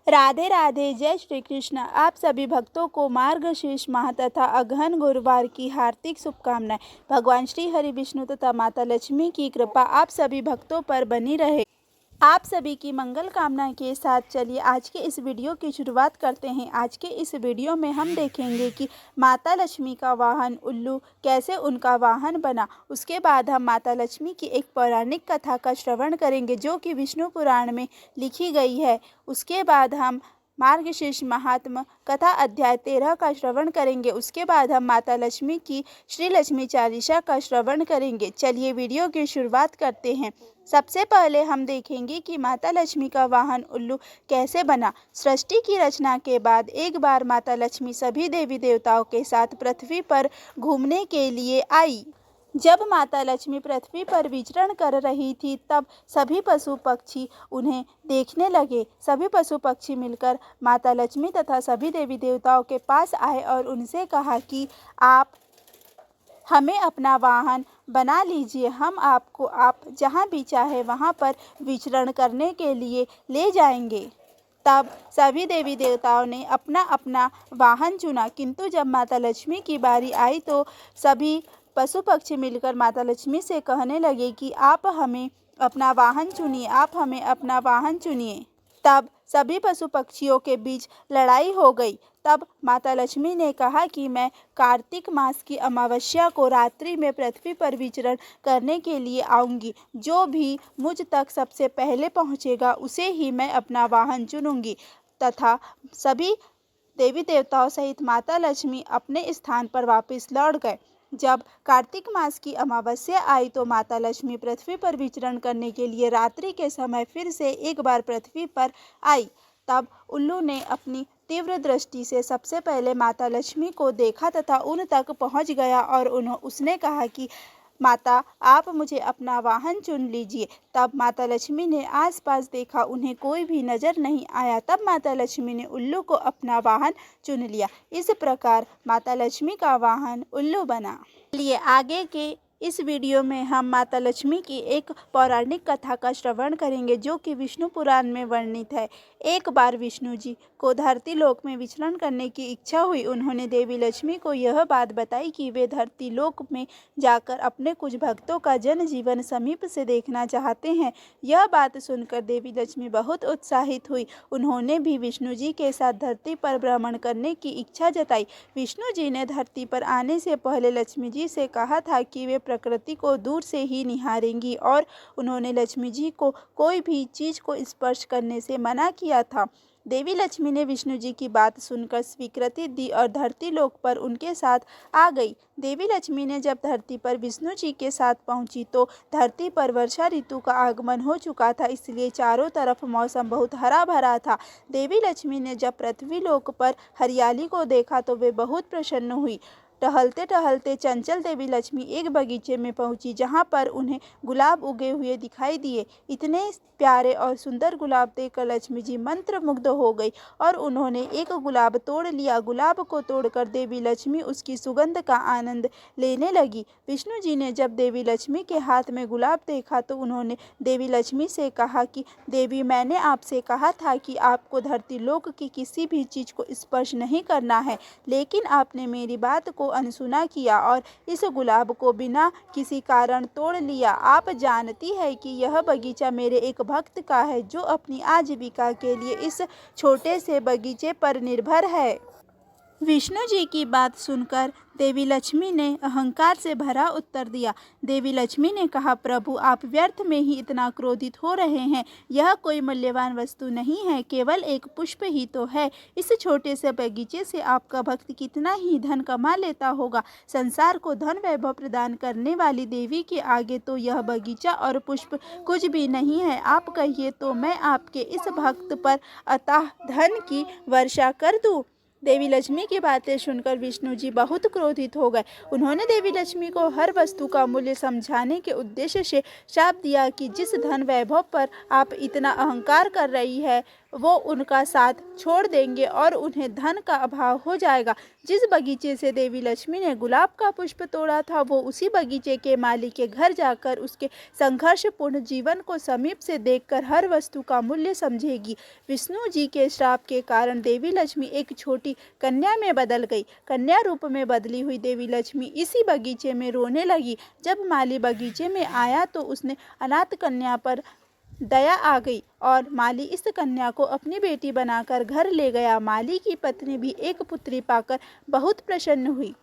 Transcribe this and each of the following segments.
राधे राधे। जय श्री कृष्ण। आप सभी भक्तों को मार्गशीर्ष माह तथा अगहन गुरुवार की हार्दिक शुभकामनाएं। भगवान श्री हरि विष्णु तथा माता लक्ष्मी की कृपा आप सभी भक्तों पर बनी रहे। आप सभी की मंगल कामना के साथ चलिए आज के इस वीडियो की शुरुआत करते हैं। आज के इस वीडियो में हम देखेंगे कि माता लक्ष्मी का वाहन उल्लू कैसे उनका वाहन बना। उसके बाद हम माता लक्ष्मी की एक पौराणिक कथा का श्रवण करेंगे जो कि विष्णु पुराण में लिखी गई है। उसके बाद हम मार्गशीर्ष महात्म कथा अध्याय 13 का श्रवण करेंगे। उसके बाद हम माता लक्ष्मी की श्री लक्ष्मी चालीसा का श्रवण करेंगे। चलिए वीडियो की शुरुआत करते हैं। सबसे पहले हम देखेंगे कि माता लक्ष्मी का वाहन उल्लू कैसे बना। सृष्टि की रचना के बाद एक बार माता लक्ष्मी सभी देवी देवताओं के साथ पृथ्वी पर घूमने के लिए आई। जब माता लक्ष्मी पृथ्वी पर विचरण कर रही थी तब सभी पशु पक्षी उन्हें देखने लगे। सभी पशु पक्षी मिलकर माता लक्ष्मी तथा सभी देवी देवताओं के पास आए और उनसे कहा कि आप हमें अपना वाहन बना लीजिए, हम आपको आप जहाँ भी चाहे वहाँ पर विचरण करने के लिए ले जाएंगे। तब सभी देवी देवताओं ने अपना अपना वाहन चुना, किंतु जब माता लक्ष्मी की बारी आई तो सभी पशु पक्षी मिलकर माता लक्ष्मी से कहने लगे कि आप हमें अपना वाहन चुनिए, आप हमें अपना वाहन चुनिए। तब सभी पशु पक्षियों के बीच लड़ाई हो गई। तब माता लक्ष्मी ने कहा कि मैं कार्तिक मास की अमावस्या को रात्रि में पृथ्वी पर विचरण करने के लिए आऊँगी। जो भी मुझ तक सबसे पहले पहुँचेगा उसे ही मैं अपना वाहन चुनूँगी। तथा सभी देवी देवताओं सहित माता लक्ष्मी अपने स्थान पर वापस लौट गए। जब कार्तिक मास की अमावस्या आई तो माता लक्ष्मी पृथ्वी पर विचरण करने के लिए रात्रि के समय फिर से एक बार पृथ्वी पर आई। तब उल्लू ने अपनी तीव्र दृष्टि से सबसे पहले माता लक्ष्मी को देखा तथा उन तक पहुंच गया और उसने कहा कि माता आप मुझे अपना वाहन चुन लीजिए। तब माता लक्ष्मी ने आसपास देखा, उन्हें कोई भी नजर नहीं आया। तब माता लक्ष्मी ने उल्लू को अपना वाहन चुन लिया। इस प्रकार माता लक्ष्मी का वाहन उल्लू बना। चलिए आगे के इस वीडियो में हम माता लक्ष्मी की एक पौराणिक कथा का श्रवण करेंगे जो कि विष्णु पुराण में वर्णित है। एक बार विष्णु जी को धरती लोक में विचरण करने की इच्छा हुई। उन्होंने देवी लक्ष्मी को यह बात बताई कि वे धरती लोक में जाकर अपने कुछ भक्तों का जनजीवन समीप से देखना चाहते हैं। यह बात सुनकर देवी लक्ष्मी बहुत उत्साहित हुई। उन्होंने भी विष्णु जी के साथ धरती पर भ्रमण करने की इच्छा जताई। विष्णु जी ने धरती पर आने से पहले लक्ष्मी जी से कहा था कि वे प्रकृति को दूर से ही निहारेंगी और उन्होंने लक्ष्मी जी को कोई भी चीज को स्पर्श करने से मना किया था। देवी लक्ष्मी ने विष्णु जी की बात सुनकर स्वीकृति दी और धरती लोक पर उनके साथ आ गई। देवी लक्ष्मी ने जब धरती पर विष्णु जी के साथ पहुंची तो धरती पर वर्षा ऋतु का आगमन हो चुका था, इसलिए चारों तरफ मौसम बहुत हरा भरा था। देवी लक्ष्मी ने जब पृथ्वी लोक पर हरियाली को देखा तो वे बहुत प्रसन्न हुई। टहलते टहलते चंचल देवी लक्ष्मी एक बगीचे में पहुंची जहां पर उन्हें गुलाब उगे हुए दिखाई दिए। इतने प्यारे और सुंदर गुलाब देखकर लक्ष्मी जी मंत्रमुग्ध हो गई और उन्होंने एक गुलाब तोड़ लिया। गुलाब को तोड़कर देवी लक्ष्मी उसकी सुगंध का आनंद लेने लगी। विष्णु जी ने जब देवी लक्ष्मी के हाथ में गुलाब देखा तो उन्होंने देवी लक्ष्मी से कहा कि देवी, मैंने आपसे कहा था कि आपको धरती लोक की किसी भी चीज को स्पर्श नहीं करना है, लेकिन आपने मेरी बात को अनसुना किया और इस गुलाब को बिना किसी कारण तोड़ लिया। आप जानती है कि यह बगीचा मेरे एक भक्त का है जो अपनी आजीविका के लिए इस छोटे से बगीचे पर निर्भर है। विष्णु जी की बात सुनकर देवी लक्ष्मी ने अहंकार से भरा उत्तर दिया। देवी लक्ष्मी ने कहा, प्रभु आप व्यर्थ में ही इतना क्रोधित हो रहे हैं। यह कोई मूल्यवान वस्तु नहीं है, केवल एक पुष्प ही तो है। इस छोटे से बगीचे से आपका भक्त कितना ही धन कमा लेता होगा। संसार को धन वैभव प्रदान करने वाली देवी के आगे तो यह बगीचा और पुष्प कुछ भी नहीं है। आप कहिए तो मैं आपके इस भक्त पर अथाह धन की वर्षा कर दूं। देवी लक्ष्मी की बातें सुनकर विष्णु जी बहुत क्रोधित हो गए। उन्होंने देवी लक्ष्मी को हर वस्तु का मूल्य समझाने के उद्देश्य से श्राप दिया कि जिस धन वैभव पर आप इतना अहंकार कर रही है वो उनका साथ छोड़ देंगे और उन्हें धन का अभाव हो जाएगा। जिस बगीचे से देवी लक्ष्मी ने गुलाब का पुष्प तोड़ा था, वो उसी बगीचे के माली के घर जाकर उसके संघर्षपूर्ण जीवन को समीप से देखकर हर वस्तु का मूल्य समझेगी। विष्णु जी के श्राप के कारण देवी लक्ष्मी एक छोटी कन्या में बदल गई। कन्या रूप में बदली हुई देवी लक्ष्मी इसी बगीचे में रोने लगी। जब माली बगीचे में आया तो उसने अनाथ कन्या पर दया आ गई और माली इस कन्या को अपनी बेटी बनाकर घर ले गया। माली की पत्नी भी एक पुत्री पाकर बहुत प्रसन्न हुई।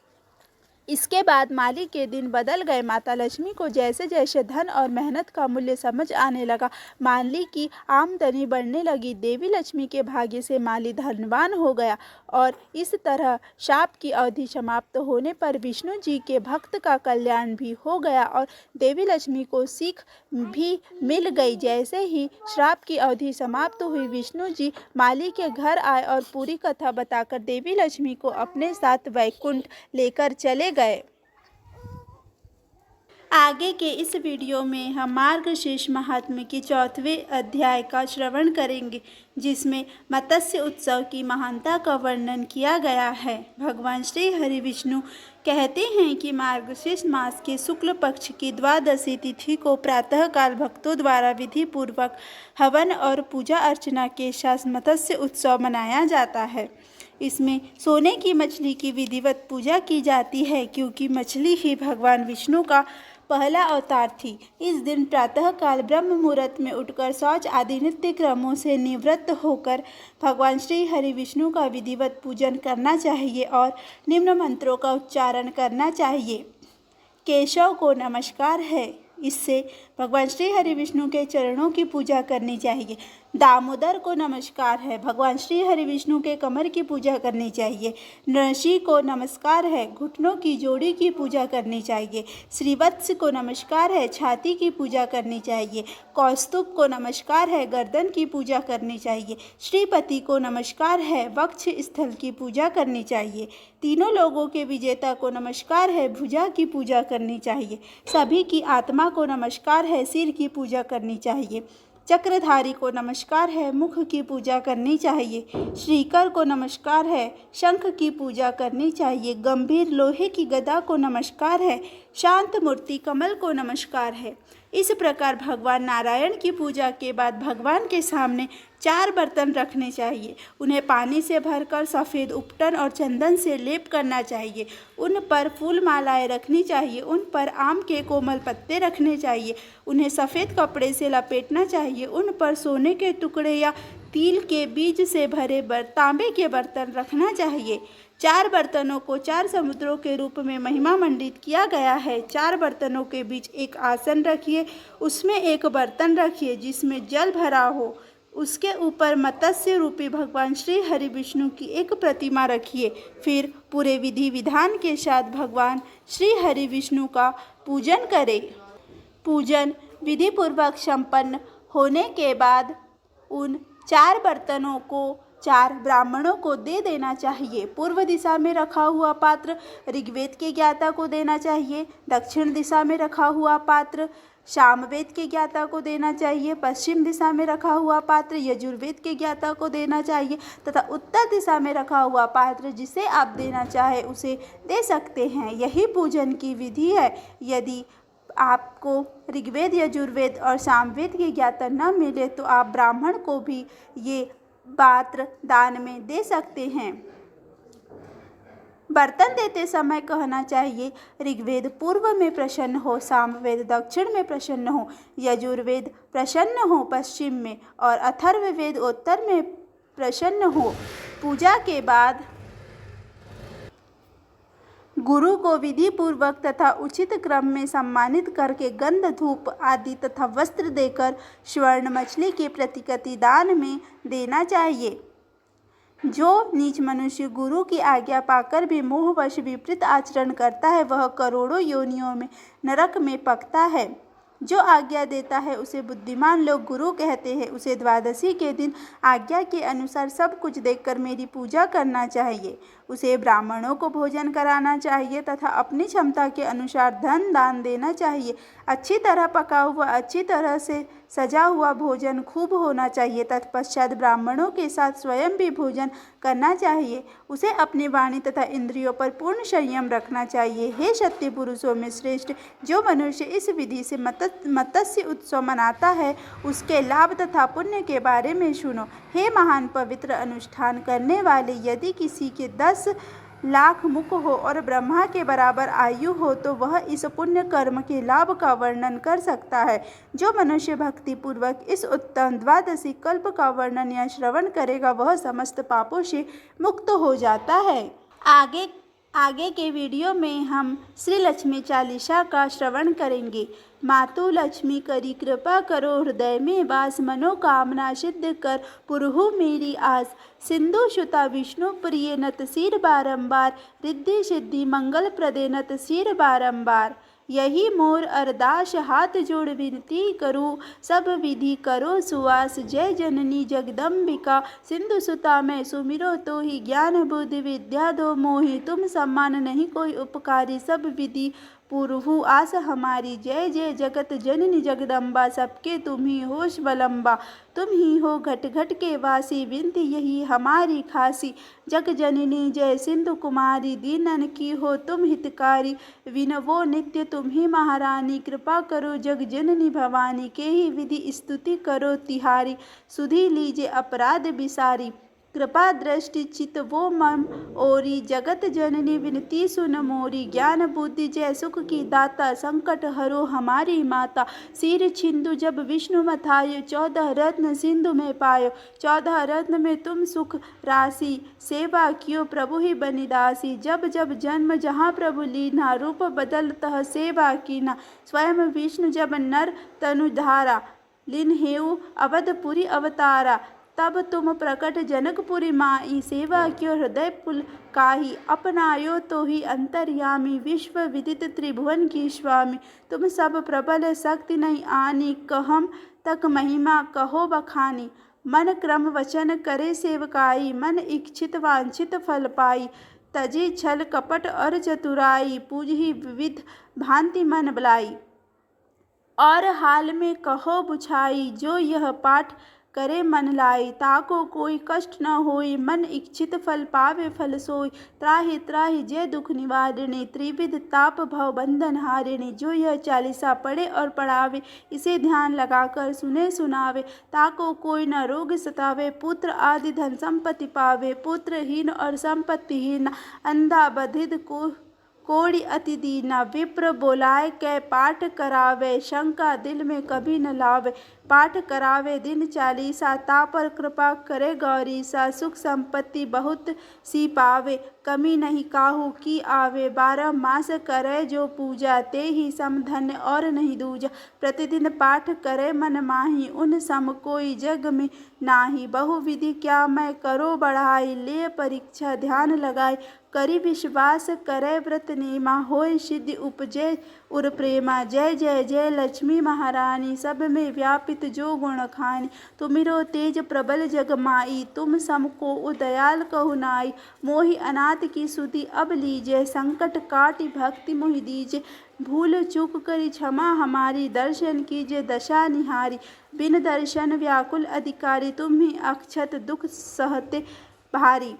इसके बाद माली के दिन बदल गए। माता लक्ष्मी को जैसे जैसे धन और मेहनत का मूल्य समझ आने लगा, माली की आमदनी बढ़ने लगी। देवी लक्ष्मी के भाग्य से माली धनवान हो गया और इस तरह शाप की अवधि समाप्त होने पर विष्णु जी के भक्त का कल्याण भी हो गया और देवी लक्ष्मी को सीख भी मिल गई। जैसे ही श्राप की अवधि समाप्त हुई, विष्णु जी माली के घर आए और पूरी कथा बताकर देवी लक्ष्मी को अपने साथ वैकुंठ लेकर चले गए। आगे के इस वीडियो में हम मार्गशीर्ष महात्म्य की 4वें अध्याय का श्रवण करेंगे, जिसमें मत्स्य उत्सव की महानता का वर्णन किया गया है। भगवान श्री हरि विष्णु कहते हैं कि मार्गशीर्ष मास के शुक्ल पक्ष की द्वादशी तिथि को प्रातःकाल भक्तों द्वारा विधि पूर्वक हवन और पूजा अर्चना के साथ मत्स्य उत्सव मनाया जाता है। इसमें सोने की मछली की विधिवत पूजा की जाती है, क्योंकि मछली ही भगवान विष्णु का पहला अवतार थी। इस दिन प्रातःकाल ब्रह्म मुहूर्त में उठकर शौच आदि नित्य क्रमों से निवृत्त होकर भगवान श्री हरि विष्णु का विधिवत पूजन करना चाहिए और निम्न मंत्रों का उच्चारण करना चाहिए। केशव को नमस्कार है, इससे भगवान श्री हरि विष्णु के चरणों की पूजा करनी चाहिए। दामोदर को नमस्कार है, भगवान श्री हरि विष्णु के कमर की पूजा करनी चाहिए। नृषि को नमस्कार है, घुटनों की जोड़ी की पूजा करनी चाहिए। श्रीवत्स को नमस्कार है, छाती की पूजा करनी चाहिए। कौस्तुभ को नमस्कार है, गर्दन की पूजा करनी चाहिए। श्रीपति को नमस्कार है, वक्ष स्थल की पूजा करनी चाहिए। तीनों लोगों के विजेता को नमस्कार है, भुजा की पूजा करनी चाहिए। सभी की आत्मा को नमस्कार है, सिर की पूजा करनी चाहिए। चक्रधारी को नमस्कार है, मुख की पूजा करनी चाहिए। श्रीकर को नमस्कार है, शंख की पूजा करनी चाहिए। गंभीर लोहे की गदा को नमस्कार है, शांत मूर्ति कमल को नमस्कार है। इस प्रकार भगवान नारायण की पूजा के बाद भगवान के सामने 4 बर्तन रखने चाहिए। उन्हें पानी से भरकर सफ़ेद उपटन और चंदन से लेप करना चाहिए। उन पर फूल मालाएं रखनी चाहिए। उन पर आम के कोमल पत्ते रखने चाहिए। उन्हें सफ़ेद कपड़े से लपेटना चाहिए। उन पर सोने के टुकड़े या तिल के बीज से भरे तांबे के बर्तन रखना चाहिए। 4 बर्तनों को 4 समुद्रों के रूप में महिमा मंडित किया गया है। 4 बर्तनों के बीच एक आसन रखिए, उसमें एक बर्तन रखिए जिसमें जल भरा हो। उसके ऊपर मत्स्य रूपी भगवान श्री हरि विष्णु की एक प्रतिमा रखिए। फिर पूरे विधि विधान के साथ भगवान श्री हरि विष्णु का पूजन करें। पूजन विधि पूर्वक संपन्न होने के बाद उन 4 बर्तनों को 4 ब्राह्मणों को दे देना चाहिए। पूर्व दिशा में रखा हुआ पात्र ऋग्वेद के ज्ञाता को देना चाहिए। दक्षिण दिशा में रखा हुआ पात्र सामवेद के ज्ञाता को देना चाहिए। पश्चिम दिशा में रखा हुआ पात्र यजुर्वेद के ज्ञाता को देना चाहिए तथा उत्तर दिशा में रखा हुआ पात्र जिसे आप देना चाहे उसे दे सकते हैं। यही पूजन की विधि है। यदि आपको ऋग्वेद, यजुर्वेद और सामवेद के ज्ञाता न मिले तो आप ब्राह्मण को भी ये पात्र दान में दे सकते हैं। बर्तन देते समय कहना चाहिए, ऋग्वेद पूर्व में प्रसन्न हो, सामवेद दक्षिण में प्रसन्न हो, यजुर्वेद प्रसन्न हो पश्चिम में और अथर्ववेद उत्तर में प्रसन्न हो। पूजा के बाद गुरु को विधि पूर्वक तथा उचित क्रम में सम्मानित करके गंध, धूप आदि तथा वस्त्र देकर स्वर्ण मछली के प्रतिकृति दान में देना चाहिए। जो नीच मनुष्य गुरु की आज्ञा पाकर भी मोहवश विपरीत आचरण करता है, वह करोड़ों योनियों में नरक में पकता है। जो आज्ञा देता है उसे बुद्धिमान लोग गुरु कहते हैं। उसे द्वादशी के दिन आज्ञा के अनुसार सब कुछ देकर मेरी पूजा करना चाहिए। उसे ब्राह्मणों को भोजन कराना चाहिए तथा अपनी क्षमता के अनुसार धन दान देना चाहिए। अच्छी तरह पका हुआ, अच्छी तरह से सजा हुआ भोजन खूब होना चाहिए। तत्पश्चात ब्राह्मणों के साथ स्वयं भी भोजन करना चाहिए। उसे अपनी वाणी तथा इंद्रियों पर पूर्ण संयम रखना चाहिए। हे क्षत्रिय पुरुषों में श्रेष्ठ, जो मनुष्य इस विधि से मत्स्य उत्सव मनाता है, उसके लाभ तथा पुण्य के बारे में सुनो। हे महान पवित्र अनुष्ठान करने वाले, यदि किसी के 10 लाख मुख हो और ब्रह्मा के बराबर आयु हो तो वह इस पुण्य कर्म के लाभ का वर्णन कर सकता है। जो मनुष्य भक्ति पूर्वक इस उत्तम द्वादशी कल्प का वर्णन या श्रवण करेगा, वह समस्त पापों से मुक्त हो जाता है। आगे के वीडियो में हम श्री लक्ष्मी चालीसा का श्रवण करेंगे। मातु लक्ष्मी करी कृपा करो, हृदय में वास, मनोकामना सिद्ध कर पुरहु मेरी आस। सिंधु सुता विष्णु प्रिय, नत सिर बारंबार, रिद्धि सिद्धि मंगल प्रदे, नत सिर बारंबार। यही मोर अरदास, हाथ जोड़ विनती करूँ, सब विधि करो सुवास। जय जननी जगदम्बिका, सिंधु सुता मैं सुमिरो तो ही, ज्ञान बुद्धि विद्या दो मोहि। तुम सम्मान नहीं कोई उपकारी, सब विधि पुरहु आस हमारी। जय जय जगत जननी जगदम्बा, सबके तुम ही हो स्वलंबा। तुम ही हो घट घट के वासी, विनती यही हमारी खासी। जग जननी जय सिंधु कुमारी, दीनन की हो तुम हितकारी। विनवो नित्य तुम ही महारानी, कृपा करो जग जननी भवानी। के ही विधि स्तुति करो तिहारी, सुधी लीजे अपराध बिसारी। कृपा दृष्टि चित वो मम ओरी, जगत जननी विनती सुन मोरी। ज्ञान बुद्धि जय सुख की दाता, संकट हरो हमारी माता। सिर छिंदु जब विष्णु मथायो, 14 रत्न सिंधु में पायो। 14 रत्न में तुम सुख राशि, सेवा कियो प्रभु ही बनिदासी। जब जब जन्म जहाँ प्रभु लीना, रूप बदलतः सेवा कीना। स्वयं विष्णु जब नर तनु धारा, लीन हेउ अवधपुरी अवतारा। तब तुम प्रकट जनकपुरी माई, सेवा क्यों हृदय पुल काही। अपनायो तो ही अंतर्यामी, विश्व विदित त्रिभुवन की स्वामी। तुम सब प्रबल शक्ति नहीं आनी, कहम तक महिमा कहो बखानी। मन क्रम वचन करे सेवकाई, मन इच्छित वांछित फल पाई। तजी छल कपट और चतुराई, पूजहि विविध भांति मन बलाई। और हाल में कहो बुझाई, जो यह पाठ करे मन लाई। ताको कोई कष्ट न होई, मन इच्छित फल पावे फल सोई। त्राहि त्राहि जय दुख निवारिणी, त्रिविध ताप भव बंधन हारिणी। जो यह चालीसा पढ़े और पढ़ावे, इसे ध्यान लगाकर सुने सुनावे। ताको कोई न रोग सतावे, पुत्र आदि धन संपत्ति पावे। पुत्रहीन और संपत्तिहीन, अंधा बधिर कोड़ी अति दीना। विप्र बोलाए कै पाठ करावे, शंका दिल में कभी न लावे। पाठ करावे दिन चालीसा, ता पर कृपा करे गौरीसा। सुख संपत्ति बहुत सी पावे, कमी नहीं काहू की आवे। 12 मास करे जो पूजा, ते ही सम धन्य और नहीं दूजा। प्रतिदिन पाठ करे मन माही, उन सम कोई जग में नाही। बहुविधि क्या मैं करो बढ़ाई, ले परीक्षा ध्यान लगाई। करी विश्वास करे व्रत नेमा, होय सिद्धि उपजे उर प्रेमा। जय जय जय लक्ष्मी महारानी, सब में व्यापित जो गुण खानी। तुमिरो तेज प्रबल जग माई, तुम समको उदयाल कहु नाई। मोहि अनाथ की सुधि अब लीजे, संकट काटि भक्ति मोहि दीजे। भूल चूक करी क्षमा हमारी, दर्शन कीजिए दशा निहारी। बिन दर्शन व्याकुल अधिकारी, तुम ही अक्षत दुख सहते भारी।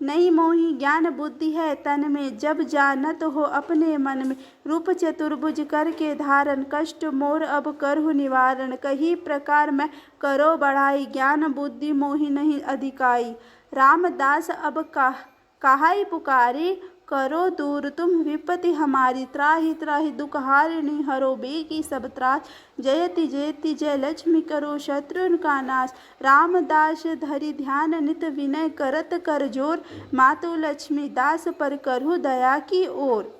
नहीं मोहि ज्ञान बुद्धि है तन में, जब जानत हो अपने मन में। रूप चतुर्भुज करके धारण, कष्ट मोर अब करहु निवारण। कही प्रकार मैं करो बढ़ाई, ज्ञान बुद्धि मोहि नहीं अधिकाई। रामदास अब काहाई पुकारी, करो दूर तुम विपत्ति हमारी। त्राहि त्राहि दुख हारिणी, हरो बेगी सब त्रास। जयति जयति जय लक्ष्मी, करो शत्रुन का नाश। रामदास धरि ध्यान नित, विनय करत कर जोर। मातु लक्ष्मी दास पर करहु दया की ओर।